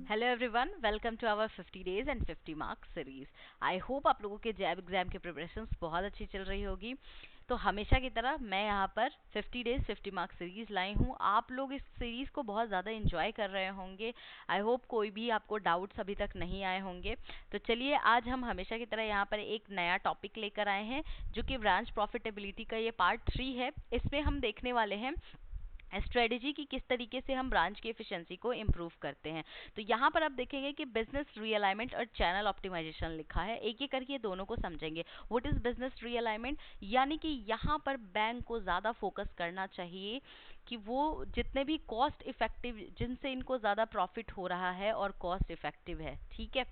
Hello everyone, welcome to our 50 days and 50 marks series. I hope आप लोगों के जैब exam की प्रिपरेशंस बहुत अच्छी चल रही होगी। तो हमेशा की तरह मैं यहाँ पर 50 डेज 50 मार्क्स सीरीज लाई हूँ। आप लोग इस सीरीज को बहुत ज़्यादा एंजॉय कर रहे होंगे। आई होप कोई भी आपको डाउट्स अभी तक नहीं आए होंगे। तो चलिए, आज हम हमेशा की तरह यहाँ पर एक नया टॉपिक लेकर आए हैं, जो कि ब्रांच प्रॉफिटेबिलिटी का ये पार्ट 3 है। इसमें हम देखने वाले हैं स्ट्रेटेजी की किस तरीके से हम ब्रांच की एफिशिएंसी को इम्प्रूव करते हैं। तो यहाँ पर आप देखेंगे कि बिजनेस रीअलाइनमेंट और चैनल ऑप्टिमाइजेशन लिखा है। एक एक करके ये दोनों को समझेंगे। What is business realignment? यानी कि यहाँ पर बैंक को ज़्यादा फोकस करना चाहिए कि वो जितने भी कॉस्ट इफेक्टिव, जिनसे इनको ज़्यादा प्रॉफिट हो रहा है और कॉस्ट इफेक्टिव है, ठीक है,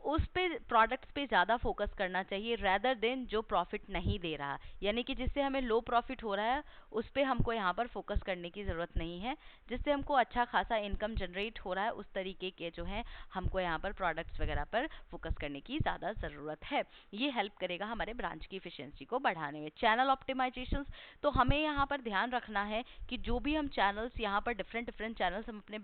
उस पे प्रोडक्ट्स पे ज़्यादा फोकस करना चाहिए रेदर देन जो प्रॉफिट नहीं दे रहा। यानी कि जिससे हमें लो प्रॉफिट हो रहा है उस पे हमको यहाँ पर फोकस करने की ज़रूरत नहीं है। जिससे हमको अच्छा खासा इनकम जनरेट हो रहा है उस तरीके के जो है हमको यहाँ पर प्रोडक्ट्स वगैरह पर फोकस करने की ज़्यादा ज़रूरत है। ये हेल्प करेगा हमारे ब्रांच की इफिशियंसी को बढ़ाने में। चैनल ऑप्टिमाइजेशन, तो हमें यहाँ पर ध्यान रखना है कि जो भी हम चैनल्स यहाँ पर डिफरेंट डिफरेंट चैनल्स हम अपने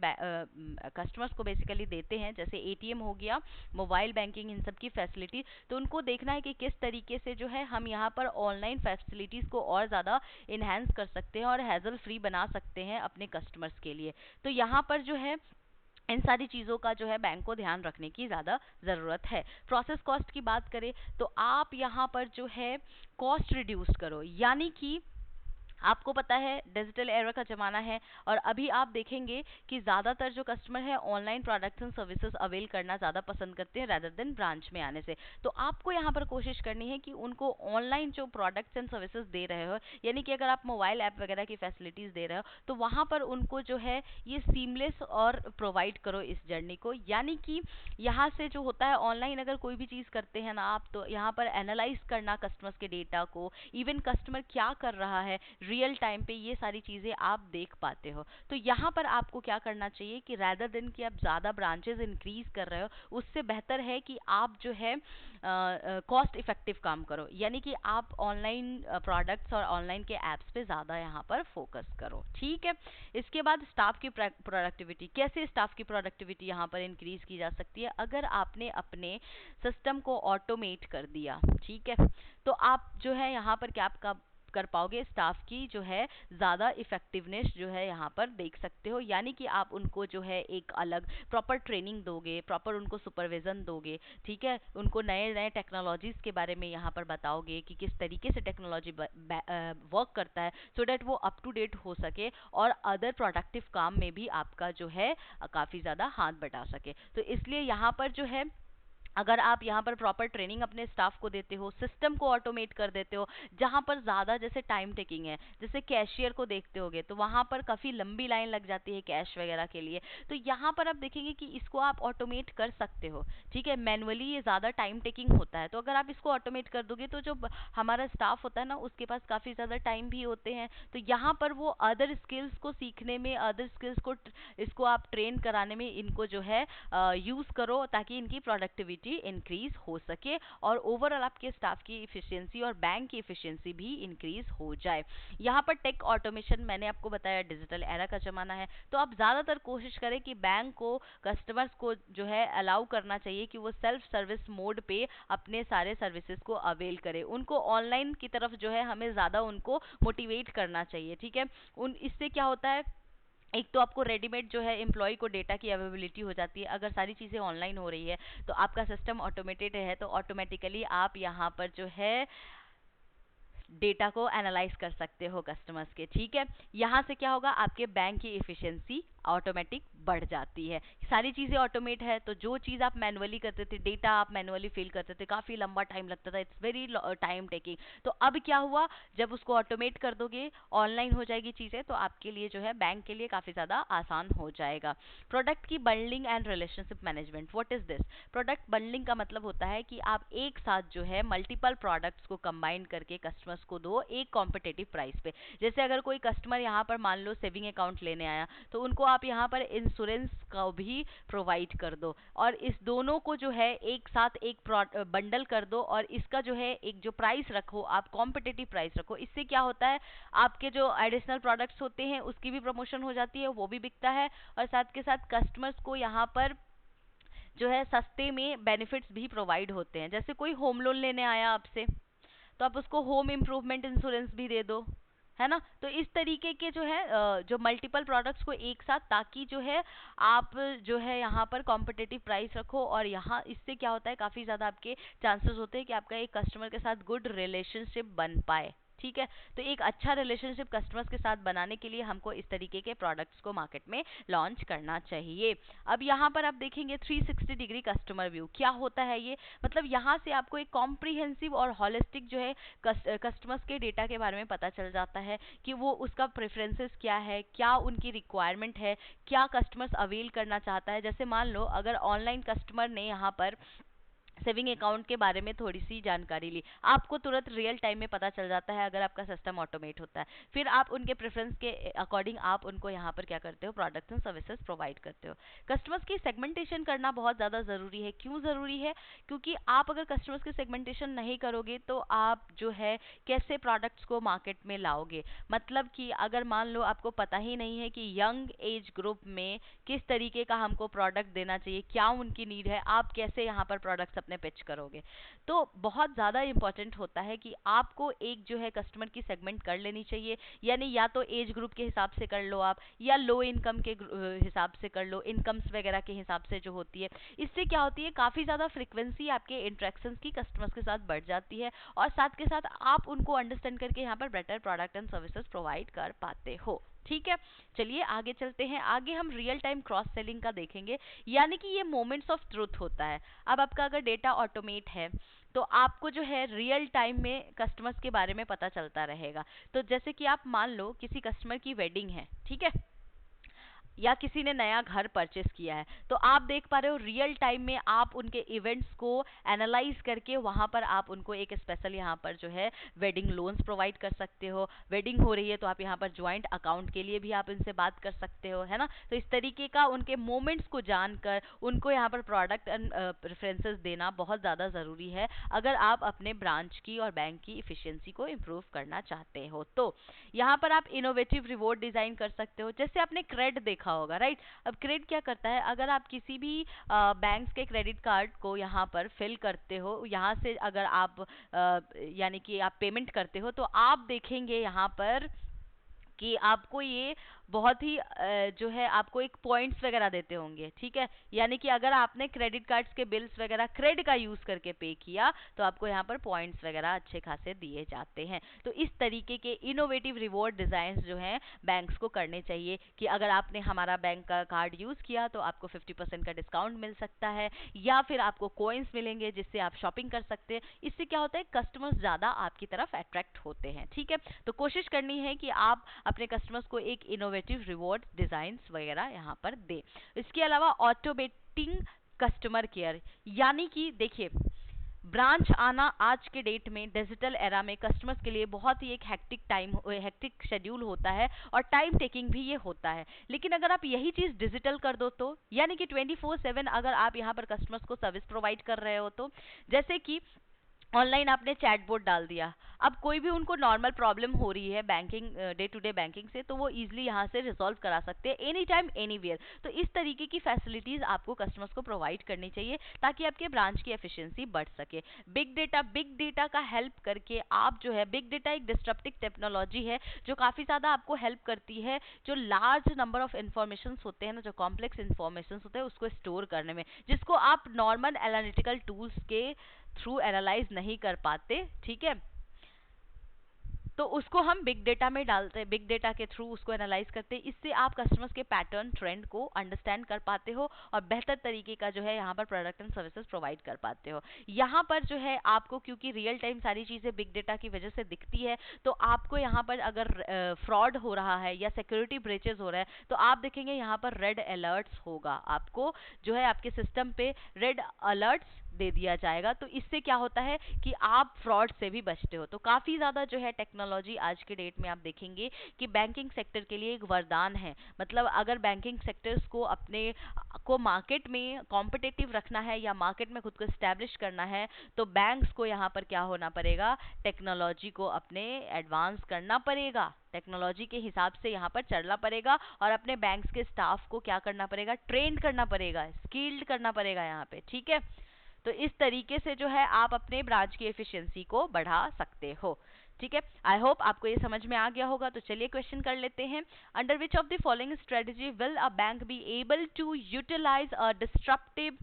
कस्टमर्स को बेसिकली देते हैं, जैसे एटीएम हो गया, मोबाइल बैंकिंग, इन सब की फैसिलिटी, तो उनको देखना है कि किस तरीके से जो है हम यहाँ पर ऑनलाइन फैसिलिटीज़ को और ज़्यादा इन्हेंस कर सकते हैं और हैजल फ्री बना सकते हैं अपने कस्टमर्स के लिए। तो यहाँ पर जो है इन सारी चीज़ों का जो है बैंक को ध्यान रखने की ज़्यादा ज़रूरत है। प्रोसेस कॉस्ट की बात करें तो आप यहाँ पर जो है कॉस्ट रिड्यूस करो। यानी कि आपको पता है डिजिटल एरा का ज़माना है और अभी आप देखेंगे कि ज़्यादातर जो कस्टमर है online products and services avail करना ज़्यादा पसंद करते हैं रैदर देन ब्रांच में आने से। तो आपको यहाँ पर कोशिश करनी है कि उनको ऑनलाइन जो प्रोडक्ट्स एंड सर्विसेज दे रहे हो, यानी कि अगर आप मोबाइल ऐप वगैरह की फैसिलिटीज़ दे रहे हो तो वहाँ पर उनको जो है ये सीमलेस और प्रोवाइड करो इस जर्नी को। यानी कि यहाँ से जो होता है ऑनलाइन अगर कोई भी चीज़ करते हैं ना आप, तो यहाँ पर एनालाइज करना कस्टमर्स के डेटा को, इवन कस्टमर क्या कर रहा है रियल टाइम पे, ये सारी चीज़ें आप देख पाते हो। तो यहाँ पर आपको क्या करना चाहिए कि रैदर देन कि आप ज़्यादा ब्रांचेस इंक्रीज कर रहे हो, उससे बेहतर है कि आप जो है कॉस्ट इफेक्टिव काम करो। यानी कि आप ऑनलाइन प्रोडक्ट्स और ऑनलाइन के एप्स पे ज़्यादा यहाँ पर फोकस करो, ठीक है। इसके बाद स्टाफ की प्रोडक्टिविटी, कैसे स्टाफ की प्रोडक्टिविटी यहाँ पर इंक्रीज की जा सकती है? अगर आपने अपने सिस्टम को ऑटोमेट कर दिया, ठीक है, तो आप जो है यहाँ पर क्या कर पाओगे, स्टाफ की जो है ज़्यादा इफेक्टिवनेस जो है यहाँ पर देख सकते हो। यानी कि आप उनको जो है एक अलग प्रॉपर ट्रेनिंग दोगे, प्रॉपर उनको सुपरविज़न दोगे, ठीक है, उनको नए नए टेक्नोलॉजीज़ के बारे में यहाँ पर बताओगे कि किस तरीके से टेक्नोलॉजी वर्क करता है, सो डैट वो अप टू डेट हो सके और अदर प्रोडक्टिव काम में भी आपका जो है काफ़ी ज़्यादा हाथ बटा सके। तो इसलिए यहाँ पर जो है अगर आप यहाँ पर प्रॉपर ट्रेनिंग अपने स्टाफ को देते हो, सिस्टम को ऑटोमेट कर देते हो, जहाँ पर ज़्यादा जैसे टाइम टेकिंग है, जैसे कैशियर को देखते होगे तो वहाँ पर काफ़ी लंबी लाइन लग जाती है कैश वगैरह के लिए, तो यहाँ पर आप देखेंगे कि इसको आप ऑटोमेट कर सकते हो, ठीक है। मैनुअली ये ज़्यादा टाइम टेकिंग होता है, तो अगर आप इसको ऑटोमेट कर दोगे तो जो हमारा स्टाफ होता है ना उसके पास काफ़ी ज़्यादा टाइम भी होते हैं, तो यहाँ पर वो अदर स्किल्स को सीखने में, अदर स्किल्स को इसको आप ट्रेन कराने में इनको जो है यूज़ करो, ताकि इनकी प्रोडक्टिविटी इंक्रीज हो सके और ओवरऑल आपके स्टाफ की इफिशियंसी और बैंक की इफिशियंसी भी इंक्रीज हो जाए। यहाँ पर टेक ऑटोमेशन, मैंने आपको बताया डिजिटल एरा का ज़माना है, तो आप ज़्यादातर कोशिश करें कि बैंक को कस्टमर्स को जो है अलाउ करना चाहिए कि वो सेल्फ सर्विस मोड पे अपने सारे सर्विसेज को अवेल करें। उनको ऑनलाइन की तरफ जो है हमें ज़्यादा उनको मोटिवेट करना चाहिए, ठीक है। उन इससे क्या होता है, एक तो आपको रेडीमेड जो है एम्प्लॉय को डेटा की अवेलेबिलिटी हो जाती है। अगर सारी चीज़ें ऑनलाइन हो रही है तो आपका सिस्टम ऑटोमेटेड है, तो ऑटोमेटिकली आप यहाँ पर जो है डेटा को एनालाइज कर सकते हो कस्टमर्स के, ठीक है। यहाँ से क्या होगा, आपके बैंक की एफिशिएंसी ऑटोमेटिक बढ़ जाती है। सारी चीज़ें ऑटोमेट है, तो जो चीज़ आप मैनुअली करते थे, डेटा आप मैनुअली फिल करते थे, काफ़ी लंबा टाइम लगता था, इट्स वेरी टाइम टेकिंग, तो अब क्या हुआ, जब उसको ऑटोमेट कर दोगे, ऑनलाइन हो जाएगी चीज़ें, तो आपके लिए जो है बैंक के लिए काफ़ी ज़्यादा आसान हो जाएगा। प्रोडक्ट की bundling and relationship management, what is this? Product bundling का मतलब होता है कि आप एक साथ जो है मल्टीपल प्रोडक्ट्स को कंबाइन करके कस्टमर्स कस्टमर्स को दो एक कॉम्पिटिटिव प्राइस पे। जैसे अगर कोई कस्टमर यहाँ पर मान लो सेविंग अकाउंट लेने आया, तो उनको आप यहाँ पर इंश्योरेंस का भी प्रोवाइड कर दो, और इस दोनों को जो है एक साथ एक बंडल कर दो, और इसका जो है एक जो प्राइस रखो आप कॉम्पिटिटिव प्राइस रखो। इससे क्या होता है, आपके जो एडिशनल प्रोडक्ट्स होते हैं उसकी भी प्रमोशन हो जाती है, वो भी बिकता है, और साथ के साथ कस्टमर्स को यहाँ पर जो है सस्ते में बेनिफिट्स भी प्रोवाइड होते हैं। जैसे कोई होम लोन लेने आया आपसे, तो आप उसको होम इम्प्रूवमेंट इंश्योरेंस भी दे दो, है ना। तो इस तरीके के जो है जो मल्टीपल प्रोडक्ट्स को एक साथ, ताकि जो है आप जो है यहाँ पर कॉम्पिटिटिव प्राइस रखो, और यहाँ इससे क्या होता है काफ़ी ज़्यादा आपके चांसेस होते हैं कि आपका एक कस्टमर के साथ गुड रिलेशनशिप बन पाए। ठीक है, तो एक अच्छा रिलेशनशिप कस्टमर्स के साथ बनाने के लिए हमको इस तरीके के प्रोडक्ट्स को मार्केट में लॉन्च करना चाहिए। अब यहाँ पर आप देखेंगे 360 डिग्री कस्टमर व्यू क्या होता है ये, मतलब यहाँ से आपको एक कॉम्प्रिहेंसिव और हॉलिस्टिक जो है कस्टमर्स के डेटा के बारे में पता चल जाता है कि वो उसका प्रेफरेंसेस क्या है, क्या उनकी रिक्वायरमेंट है, क्या कस्टमर्स अवेल करना चाहता है। जैसे मान लो अगर ऑनलाइन कस्टमर ने यहाँ पर सेविंग अकाउंट के बारे में थोड़ी सी जानकारी ली, आपको तुरंत रियल टाइम में पता चल जाता है अगर आपका सिस्टम ऑटोमेट होता है। फिर आप उनके प्रेफरेंस के अकॉर्डिंग आप उनको यहाँ पर क्या करते हो, प्रोडक्ट्स एंड सर्विसेज प्रोवाइड करते हो। कस्टमर्स की सेगमेंटेशन करना बहुत ज़्यादा ज़रूरी है। क्यों ज़रूरी है, क्योंकि आप अगर कस्टमर्स की सेगमेंटेशन नहीं करोगे तो आप जो है कैसे प्रोडक्ट्स को मार्केट में लाओगे। मतलब कि अगर मान लो आपको पता ही नहीं है कि यंग एज ग्रुप में किस तरीके का हमको प्रोडक्ट देना चाहिए, क्या उनकी नीड है, आप कैसे यहाँ पर प्रोडक्ट्स अपने पिच करोगे। तो बहुत ज़्यादा इंपॉर्टेंट होता है कि आपको एक जो है कस्टमर की सेगमेंट कर लेनी चाहिए, यानी या तो एज ग्रुप के हिसाब से कर लो आप, या लो इनकम के हिसाब से कर लो, इनकम्स वगैरह के हिसाब से जो होती है। इससे क्या होती है, काफ़ी ज़्यादा फ्रिक्वेंसी आपके इंट्रैक्शंस की कस्टमर्स के साथ बढ़ जाती है, और साथ के साथ आप उनको अंडरस्टैंड करके यहाँ पर better product and services provide कर पाते हो। ठीक है, चलिए आगे चलते हैं। आगे हम रियल टाइम क्रॉस सेलिंग का देखेंगे, यानी कि ये मोमेंट्स ऑफ ट्रुथ होता है। अब आपका अगर डेटा ऑटोमेट है तो आपको जो है रियल टाइम में कस्टमर्स के बारे में पता चलता रहेगा। तो जैसे कि आप मान लो किसी कस्टमर की वेडिंग है, ठीक है, या किसी ने नया घर परचेस किया है, तो आप देख पा रहे हो रियल टाइम में आप उनके इवेंट्स को एनालाइज करके वहां पर आप उनको एक स्पेशल यहाँ पर जो है वेडिंग लोन्स प्रोवाइड कर सकते हो। वेडिंग हो रही है तो आप यहाँ पर ज्वाइंट अकाउंट के लिए भी आप इनसे बात कर सकते हो, है ना। तो इस तरीके का उनके मोमेंट्स को जानकर उनको यहाँ पर प्रोडक्ट एंड प्रेफरेंसेस देना बहुत ज़्यादा ज़रूरी है, अगर आप अपने ब्रांच की और बैंक की इफिशियंसी को इम्प्रूव करना चाहते हो। तो यहाँ पर आप इनोवेटिव रिवॉर्ड डिज़ाइन कर सकते हो। जैसे आपने क्रेड देखा होगा, राइट। अब क्रेड क्या करता है, अगर आप किसी भी बैंक्स के क्रेडिट कार्ड को यहाँ पर फिल करते हो, यहाँ से अगर आप यानी कि आप पेमेंट करते हो, तो आप देखेंगे यहाँ पर कि आपको ये बहुत ही जो है आपको एक पॉइंट्स वगैरह देते होंगे। ठीक है, यानी कि अगर आपने क्रेडिट कार्ड्स के बिल्स वगैरह क्रेड का यूज़ करके पे किया तो आपको यहाँ पर पॉइंट्स वगैरह अच्छे खासे दिए जाते हैं। तो इस तरीके के इनोवेटिव रिवॉर्ड डिज़ाइंस जो हैं बैंक्स को करने चाहिए कि अगर आपने हमारा बैंक का कार्ड यूज़ किया तो आपको 50% का डिस्काउंट मिल सकता है, या फिर आपको कॉइन्स मिलेंगे जिससे आप शॉपिंग कर सकते हैं। इससे क्या होता है, कस्टमर्स ज़्यादा आपकी तरफ अट्रैक्ट होते हैं। ठीक है, तो कोशिश करनी है कि आप अपने कस्टमर्स को एक इनोवेटिव रिवॉर्ड डिजाइन्स वगैरह यहाँ पर दे। इसके अलावा ऑटोमेटिंग कस्टमर केयर, यानी कि देखिए ब्रांच आना आज के डेट में डिजिटल एरा में कस्टमर्स के लिए बहुत ही एक हेक्टिक शेड्यूल होता है, और टाइम टेकिंग भी ये होता है। लेकिन अगर आप यही चीज़ डिजिटल कर दो तो, यानी कि 24/7 अगर आप यहाँ पर कस्टमर्स को सर्विस प्रोवाइड कर रहे हो, तो जैसे कि ऑनलाइन आपने चैटबॉट डाल दिया, अब कोई भी उनको नॉर्मल प्रॉब्लम हो रही है banking day to day banking से, तो वो इजीली यहाँ से रिजॉल्व करा सकते हैं एनी टाइम एनीवेयर। तो इस तरीके की फैसिलिटीज़ आपको कस्टमर्स को प्रोवाइड करनी चाहिए ताकि आपके ब्रांच की एफिशिएंसी बढ़ सके। बिग डेटा का हेल्प करके आप जो है, बिग डेटा एक डिस्ट्रप्टिव टेक्नोलॉजी है जो काफ़ी ज़्यादा आपको हेल्प करती है, जो लार्ज नंबर ऑफ इन्फॉर्मेशन होते हैं ना, जो कॉम्प्लेक्स इन्फॉर्मेशन होते हैं उसको स्टोर करने में, जिसको आप नॉर्मल एनालिटिकल टूल्स के थ्रू एनालाइज नहीं कर पाते। ठीक है, तो उसको हम बिग डेटा में डालते हैं, बिग डेटा के थ्रू उसको एनालाइज करते हैं। इससे आप कस्टमर्स के पैटर्न ट्रेंड को अंडरस्टैंड कर पाते हो और बेहतर तरीके का जो है यहाँ पर प्रोडक्ट एंड सर्विसेज प्रोवाइड कर पाते हो। यहाँ पर जो है आपको, क्योंकि रियल टाइम सारी चीज़ें बिग डेटा की वजह से दिखती है, तो आपको यहाँ पर अगर फ्रॉड हो रहा है या सिक्योरिटी ब्रीचेज हो रहा है तो आप देखेंगे यहाँ पर रेड अलर्ट्स होगा, आपको जो है आपके सिस्टम पे रेड अलर्ट्स दे दिया जाएगा। तो इससे क्या होता है कि आप फ्रॉड से भी बचते हो। तो काफ़ी ज़्यादा जो है टेक्नोलॉजी आज के डेट में आप देखेंगे कि बैंकिंग सेक्टर के लिए एक वरदान है। मतलब अगर बैंकिंग सेक्टर्स को अपने को मार्केट में कॉम्पिटिटिव रखना है या मार्केट में खुद को एस्टैब्लिश करना है, तो बैंक्स को यहाँ पर क्या होना पड़ेगा, टेक्नोलॉजी को अपने एडवांस करना पड़ेगा, टेक्नोलॉजी के हिसाब से यहाँ पर चलना पड़ेगा और अपने बैंक्स के स्टाफ को क्या करना पड़ेगा, ट्रेन करना पड़ेगा, स्किल्ड करना पड़ेगा यहाँ पे, ठीक है। तो इस तरीके से जो है आप अपने ब्रांच की एफिशिएंसी को बढ़ा सकते हो, ठीक है। आई होप आपको ये समझ में आ गया होगा। तो चलिए क्वेश्चन कर लेते हैं। Under which of the following strategy will a bank be able to utilise a disruptive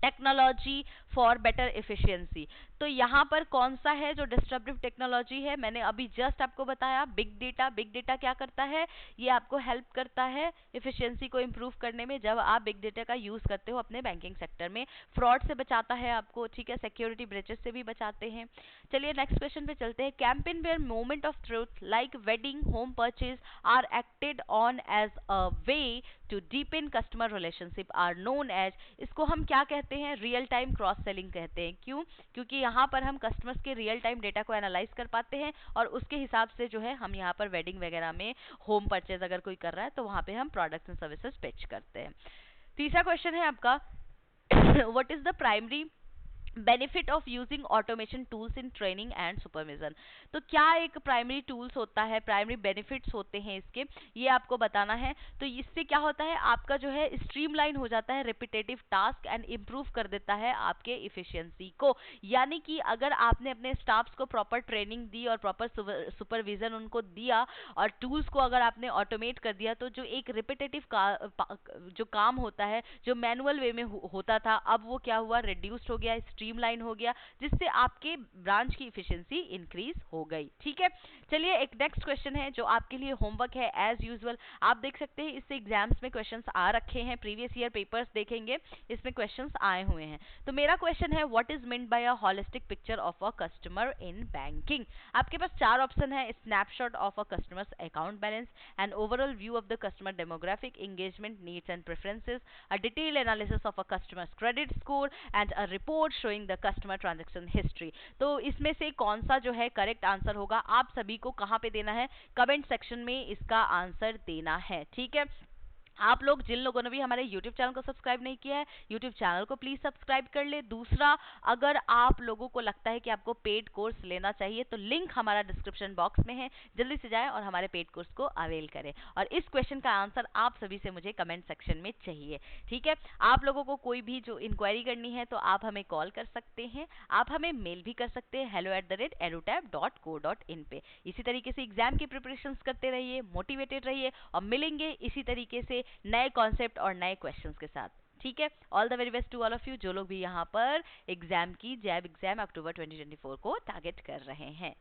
technology for better efficiency. तो यहाँ पर कौन सा है जो डिस्ट्रप्टिव टेक्नोलॉजी है, मैंने अभी जस्ट आपको बताया, बिग डेटा। बिग डेटा क्या करता है, ये आपको हेल्प करता है एफिशिएंसी को इम्प्रूव करने में जब आप बिग डेटा का यूज करते हो अपने बैंकिंग सेक्टर में। फ्रॉड से बचाता है आपको, ठीक है, सिक्योरिटी ब्रीचेस से भी बचाते हैं। चलिए नेक्स्ट क्वेश्चन पे चलते हैं। Campaign where moment of truth like wedding, home purchase are acted on as a way to deepen customer relationship are known as, इसको हम क्या कहते हैं, रियल टाइम क्रॉस सेलिंग कहते हैं। क्यों? क्योंकि यहाँ पर हम कस्टमर्स के रियल टाइम डेटा को एनालाइज कर पाते हैं और उसके हिसाब से जो है हम यहाँ पर वेडिंग वगैरह में होम परचेज अगर कोई कर रहा है तो वहाँ पे हम प्रोडक्ट्स एंड सर्विसेज पिच करते हैं। तीसरा क्वेश्चन है आपका what is the primary benefit of using automation tools in training and supervision. तो क्या एक प्राइमरी टूल्स होता है, प्राइमरी बेनिफिट्स होते हैं इसके, ये आपको बताना है। तो इससे क्या होता है, आपका जो है स्ट्रीमलाइन हो जाता है रिपीटेटिव टास्क एंड इम्प्रूव कर देता है आपके इफिशियंसी को। यानी कि अगर आपने अपने स्टाफ्स को प्रॉपर ट्रेनिंग दी और प्रॉपर सुपरविजन उनको दिया और टूल्स को अगर आपने ऑटोमेट कर दिया, तो जो एक रिपीटेटिव जो काम होता है, जो मैनुअल वे में होता था, अब वो क्या हुआ, रिड्यूस्ड हो गया, स्ट्रीमलाइन हो गया, जिससे आपके ब्रांच की इफिशिएंसी इंक्रीज हो गई, ठीक है। चलिए एक नेक्स्ट क्वेश्चन है जो आपके लिए होमवर्क है एज यूजुअल। आप देख सकते हैं इससे एग्जाम्स में क्वेश्चंस आ रखे हैं, प्रीवियस ईयर पेपर्स देखेंगे इसमें क्वेश्चंस आए हुए हैं। तो मेरा क्वेश्चन है what is meant by a holistic picture of a customer in banking. आपके पास चार ऑप्शन है, snapshot of a customer's account balance, an overall view of the customer demographic, engagement needs and preferences, a detail analysis of a customer's credit score and a report showing the customer transaction history. तो इसमें से कौन सा जो है correct answer होगा, आप सभी को कहां पे देना है, कमेंट सेक्शन में इसका आंसर देना है, ठीक है। आप लोग जिन लोगों ने भी हमारे YouTube चैनल को सब्सक्राइब नहीं किया है, YouTube चैनल को प्लीज सब्सक्राइब कर ले। दूसरा, अगर आप लोगों को लगता है कि आपको पेड कोर्स लेना चाहिए तो लिंक हमारा डिस्क्रिप्शन बॉक्स में है, जल्दी से जाएं और हमारे पेड कोर्स को अवेल करें। और इस क्वेश्चन का आंसर आप सभी से मुझे कमेंट सेक्शन में चाहिए, ठीक है। आप लोगों को कोई भी जो इंक्वायरी करनी है तो आप हमें कॉल कर सकते हैं, आप हमें मेल भी कर सकते हैं hello@edutab.co.in पे। इसी तरीके से एग्जाम की प्रिपरेशंस करते रहिए, मोटिवेटेड रहिए और मिलेंगे इसी तरीके से नए कॉन्सेप्ट और नए क्वेश्चंस के साथ, ठीक है। All the very best to all of you जो लोग भी यहाँ पर एग्जाम की जैब एग्जाम अक्टूबर 2024 को टारगेट कर रहे हैं।